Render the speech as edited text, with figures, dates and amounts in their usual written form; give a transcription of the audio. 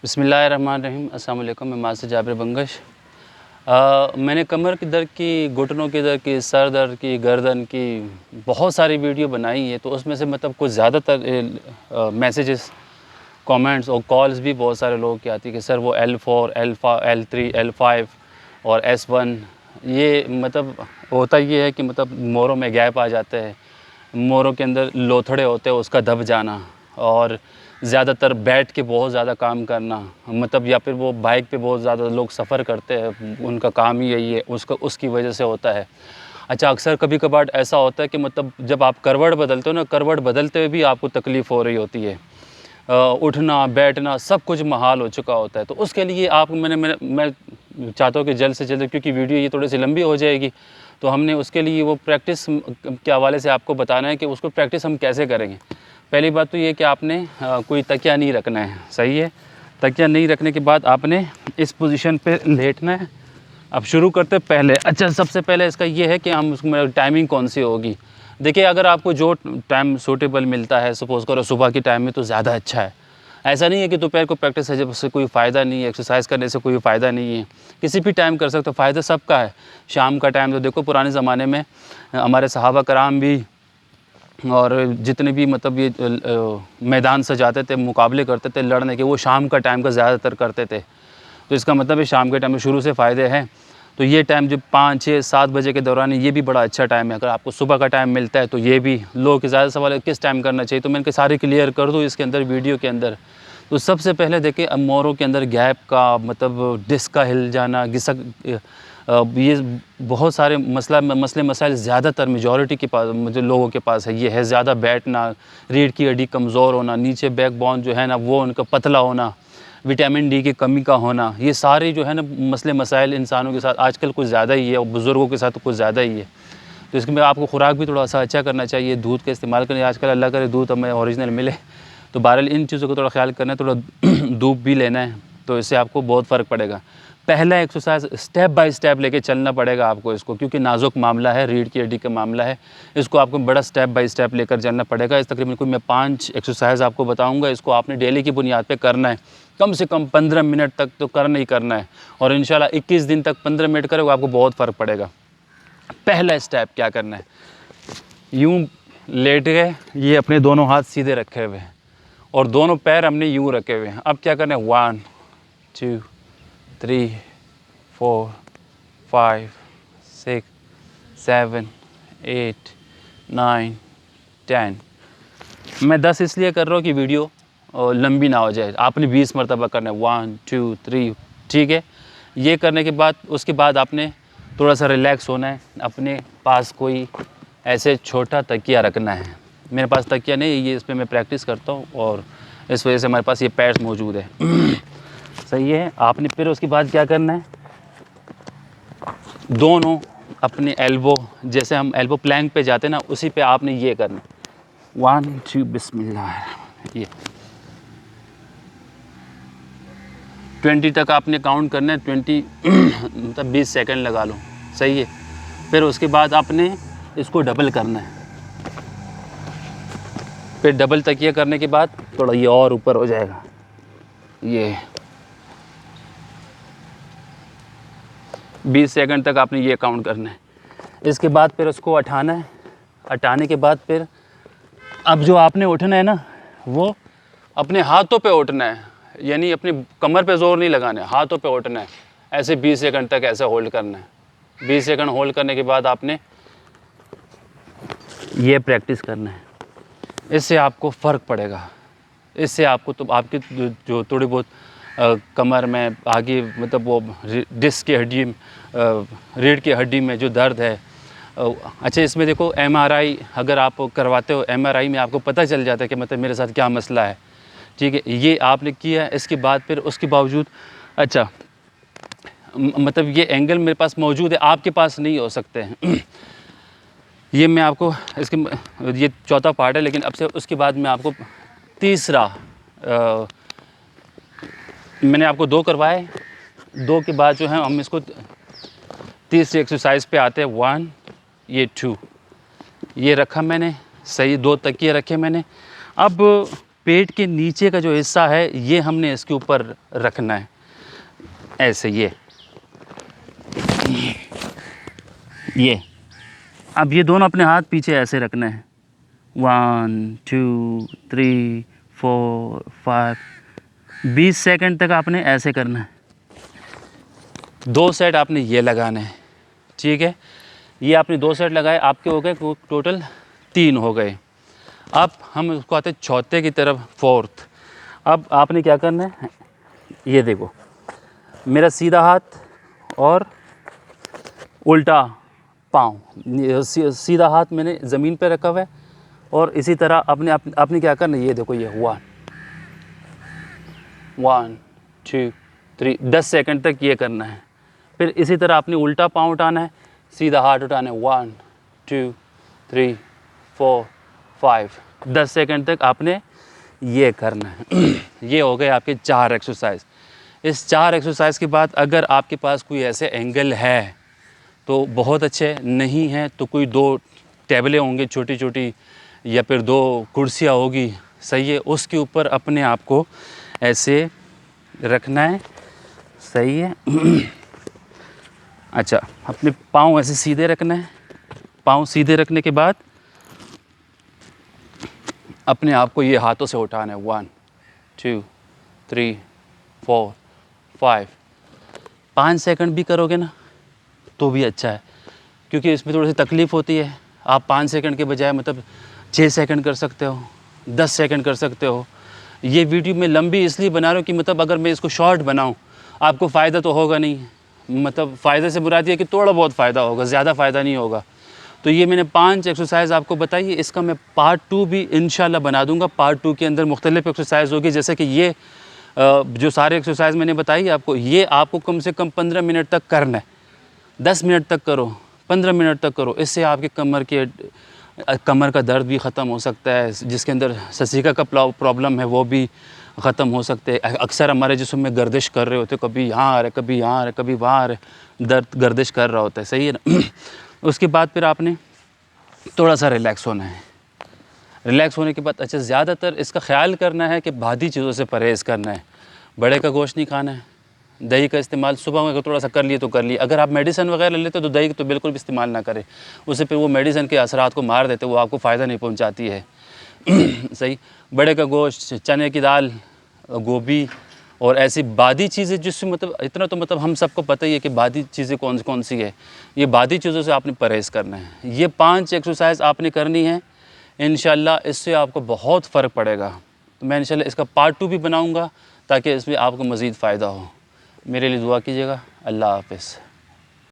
बिस्मिल्लाहिर्रहमानिर्रहीम। अस्सलाम वालेकुम। मैं माज़ जाबिर बंगश। मैंने कमर के दर्द की, घुटनों के दर्द की, सर दर्द की, गर्दन की बहुत सारी वीडियो बनाई है। तो उसमें से मतलब कुछ ज़्यादातर मैसेजेस, कमेंट्स और कॉल्स भी बहुत सारे लोगों की आती है कि सर वो L4, L3, L5 और S1 ये मतलब होता ये है कि मतलब मोरों में गैप आ जाते हैं, मोरों के अंदर लोथड़े होते हैं, उसका दब जाना और ज़्यादातर बैठ के बहुत ज़्यादा काम करना, मतलब या फिर वो बाइक पे बहुत ज़्यादा लोग सफ़र करते हैं, उनका काम ही यही है, उसकी वजह से होता है। अच्छा, अक्सर कभी-कभार ऐसा होता है कि मतलब जब आप करवट बदलते हो ना, करवट बदलते हुए भी आपको तकलीफ़ हो रही होती है। उठना, बैठना सब कुछ मुहाल हो चुका होता है। तो उसके लिए आप मैं चाहता हूँ कि जल्द से जल्द, क्योंकि वीडियो ये थोड़ी-सी लंबी हो जाएगी, तो हमने उसके लिए वो प्रैक्टिस के हवाले से आपको बताना है कि उसको प्रैक्टिस हम कैसे करेंगे। पहली बात तो ये कि आपने कोई तकिया नहीं रखना है, सही है? तकिया नहीं रखने के बाद आपने इस पोज़ीशन पे लेटना है। अब शुरू करते पहले, अच्छा सबसे पहले इसका ये है कि हम उसमें टाइमिंग कौन-सी होगी। देखिए, अगर आपको जो टाइम सूटेबल मिलता है, सपोज़ करो सुबह के टाइम में, तो ज़्यादा अच्छा है। ऐसा नहीं है कि दोपहर को प्रैक्टिस है जब उससे कोई फ़ायदा नहीं है, एक्सरसाइज़ करने से कोई फ़ायदा नहीं है। किसी भी टाइम कर सकते हो, फ़ायदा सबका है। शाम का टाइम तो देखो, पुराने ज़माने में हमारे सहाबा कराम भी और जितने भी मतलब ये मैदान सजाते थे, मुकाबले करते थे लड़ने के, वो शाम का टाइम का ज़्यादातर करते थे। तो इसका मतलब है शाम के टाइम में शुरू से फ़ायदे हैं। तो ये टाइम जो 5, 6, 7 बजे के दौरान है, ये भी बड़ा अच्छा टाइम है। अगर आपको सुबह का टाइम मिलता है तो ये भी। लोगों के ज़्यादा सवाल है किस टाइम करना चाहिए, तो मैं इनके सारे क्लियर कर दूँ इसके अंदर, वीडियो के अंदर। तो सबसे पहले देखिए, मोरों के अंदर गैप का मतलब डिस्क का हिल जाना, ये बहुत सारे मसले मसाइल ज़्यादातर मेजॉरिटी के पास, मुझे लोगों के पास है, ये है ज़्यादा बैठना, रीढ़ की हड्डी कमज़ोर होना, नीचे बैकबोन जो है ना वो उनका पतला होना, विटामिन डी की कमी का होना, ये सारे जो है ना मसले मसाइल इंसानों के साथ आजकल कुछ ज़्यादा ही है और बुज़ुर्गों के साथ तो कुछ ज़्यादा ही है। तो इसमें आपको खुराक भी थोड़ा-सा अच्छा करना चाहिए, दूध का इस्तेमाल करें। आजकल अल्लाह करे दूध हमें ओरिजिनल मिले, तो बहरहाल इन चीज़ों का थोड़ा ख़्याल करना है, थोड़ा दूध भी लेना है, तो इससे आपको बहुत फ़र्क पड़ेगा। पहला एक्सरसाइज स्टेप बाय स्टेप लेके चलना पड़ेगा आपको इसको, क्योंकि नाज़ुक मामला है, रीढ़ की हड्डी का मामला है। इसको आपको बड़ा स्टेप बाय स्टेप लेकर चलना पड़ेगा। इस तकरीबन कोई मैं 5 एक्सरसाइज आपको बताऊँगा, इसको आपने डेली की बुनियाद पे करना है। कम से कम 15 मिनट तक तो करना ही करना है, और इंशाल्लाह 21 दिन तक 15 मिनट करोगे, आपको बहुत फ़र्क पड़ेगा। पहला स्टेप क्या करना है, यूँ लेट गए, ये अपने दोनों हाथ सीधे रखे हुए हैं और दोनों पैर हमने यूँ रखे हुए हैं। अब क्या करना है, 1, 2, 3, 4, 5, 6, 7, 8, 9, 10। मैं 10 इसलिए कर रहा हूँ कि वीडियो लंबी ना हो जाए। आपने 20 मरतबा करना है, 1, 2, 3, ठीक है। ये करने के बाद उसके बाद आपने थोड़ा सा रिलैक्स होना है। अपने पास कोई ऐसे छोटा तकिया रखना है। मेरे पास तकिया नहीं है, ये इस पे मैं प्रैक्टिस करता हूँ और इस वजह से हमारे पास ये पैड्स मौजूद है। सही है। आपने फिर उसके बाद क्या करना है, दोनों अपने एल्बो, जैसे हम एल्बो प्लैंक पे जाते हैं ना, उसी पे आपने ये करना है। 1, 2, बिस्मिल्लाह, ये 20 तक आपने काउंट करना है। 20 मतलब 20 सेकंड लगा लो, सही है। फिर उसके बाद आपने इसको डबल करना है। फिर डबल तकिया करने के बाद थोड़ा ये और ऊपर हो जाएगा, ये 20 सेकंड तक आपने ये काउंट करना है। इसके बाद फिर उसको हटाना है। हटाने के बाद फिर अब जो आपने उठना है ना, वो अपने हाथों पे उठना है, यानी अपनी कमर पे ज़ोर नहीं लगाना है, हाथों पे उठना है। ऐसे 20 सेकंड तक ऐसे होल्ड करना है। 20 सेकंड होल्ड करने के बाद आपने ये प्रैक्टिस करना है। इससे आपको फ़र्क पड़ेगा। इससे आपको तो आपकी जो थोड़ी बहुत कमर में आगे मतलब वो डिस्क की हड्डी, रीढ़ की हड्डी में जो दर्द है। अच्छा, इसमें देखो MRI अगर आप करवाते हो, MRI में आपको पता चल जाता है कि मतलब मेरे साथ क्या मसला है, ठीक है। ये आपने किया है, इसके बाद फिर उसके बावजूद अच्छा मतलब ये एंगल मेरे पास मौजूद है, आपके पास नहीं हो सकते हैं। ये मैं आपको इसके ये चौथा पार्ट है, लेकिन अब से उसके बाद मैं आपको तीसरा मैंने आपको 2 करवाए, 2 के बाद जो है हम इसको तीसरी एक्सरसाइज पे आते हैं। 1, ये 2, ये रखा मैंने, सही। 2 तकिए रखे मैंने। अब पेट के नीचे का जो हिस्सा है ये हमने इसके ऊपर रखना है, ऐसे ये। अब ये दोनों अपने हाथ पीछे ऐसे रखना है, 1 2 3 4 5, 20 सेकंड तक आपने ऐसे करना है। 2 सेट आपने ये लगाने हैं, ठीक है। ये आपने 2 सेट लगाए, आपके हो गए टोटल 3 हो गए। अब हम उसको आते हैं चौथे की तरफ, 4th। अब आपने क्या करना है, ये देखो मेरा सीधा हाथ और उल्टा पाँव, सीधा हाथ मैंने ज़मीन पे रखा हुआ है और इसी तरह आपने क्या करना है, ये देखो ये 1 2 3, 10 सेकंड तक ये करना है। फिर इसी तरह आपने उल्टा पाँव उठाना है, सीधा हाथ उठाना है, 1 2 3 4 5, 10 सेकंड तक आपने ये करना है। ये हो गए आपके 4 एक्सरसाइज। इस 4 एक्सरसाइज के बाद अगर आपके पास कोई ऐसे एंगल है तो बहुत अच्छे, नहीं है तो कोई 2 टेबलें होंगी छोटी छोटी या फिर 2 कुर्सियाँ होगी, सही है, उसके ऊपर अपने आप को ऐसे रखना है, सही है। अच्छा, अपने पाँव ऐसे सीधे रखना है। पाँव सीधे रखने के बाद अपने आप को ये हाथों से उठाना है, 1 2 3 4 5। 5 सेकंड भी करोगे ना तो भी अच्छा है, क्योंकि इसमें थोड़ी सी तकलीफ़ होती है। आप 5 सेकंड के बजाय मतलब 6 सेकंड कर सकते हो, 10 सेकंड कर सकते हो। ये वीडियो मैं लंबी इसलिए बना रहा हूँ कि मतलब अगर मैं इसको शॉर्ट बनाऊँ आपको फ़ायदा तो होगा नहीं, मतलब फ़ायदे से मुराद ये है कि थोड़ा बहुत फ़ायदा होगा, ज़्यादा फ़ायदा नहीं होगा। तो ये मैंने 5 एक्सरसाइज आपको बताई है, इसका मैं पार्ट 2 भी इंशाल्लाह बना दूँगा। पार्ट 2 के अंदर मुख्तलिफ़ एक्सरसाइज होगी, जैसे कि ये जो सारे एक्सरसाइज मैंने बताई आपको, ये आपको कम से कम 15 मिनट तक करना है। 10 मिनट तक करो, 15 मिनट तक करो, इससे आपके कमर का दर्द भी ख़त्म हो सकता है, जिसके अंदर ससीका का प्रॉब्लम है वो भी ख़त्म हो सकते हैं। अक्सर हमारे जिस्म में गर्दिश कर रहे होते, कभी यहाँ आ रहे, कभी यहाँ आ रहे, कभी वहाँ आ रहे, दर्द गर्दिश कर रहा होता है, सही है ना। उसके बाद फिर आपने थोड़ा सा रिलैक्स होना है। रिलैक्स होने के बाद अच्छा, ज़्यादातर इसका ख्याल करना है कि बादी चीज़ों से परहेज़ करना है। बड़े का गोश्त नहीं खाना है, दही का इस्तेमाल सुबह में अगर थोड़ा सा कर लिए तो कर लिए। अगर आप मेडिसिन वगैरह लेते हो तो दही तो बिल्कुल भी इस्तेमाल ना करें, उससे फिर वो मेडिसिन के असरात को मार देते, वो आपको फ़ायदा नहीं पहुंचाती है। सही। बड़े का गोश्त, चने की दाल, गोभी और ऐसी बादी चीज़ें जिससे मतलब इतना तो मतलब हम सबको पता ही है कि बादी चीज़ें कौन कौन सी है, ये बादी चीज़ों से आपने परहेज़ करना है। ये 5 एक्सरसाइज आपने करनी है, इंशाल्लाह इससे आपको बहुत फ़र्क पड़ेगा। तो मैं इंशाल्लाह इसका पार्ट 2 भी बनाऊँगा ताकि इसमें आपको मज़ीद फ़ायदा हो। मेरे लिए दुआ कीजिएगा। अल्लाह हाफ़िज़।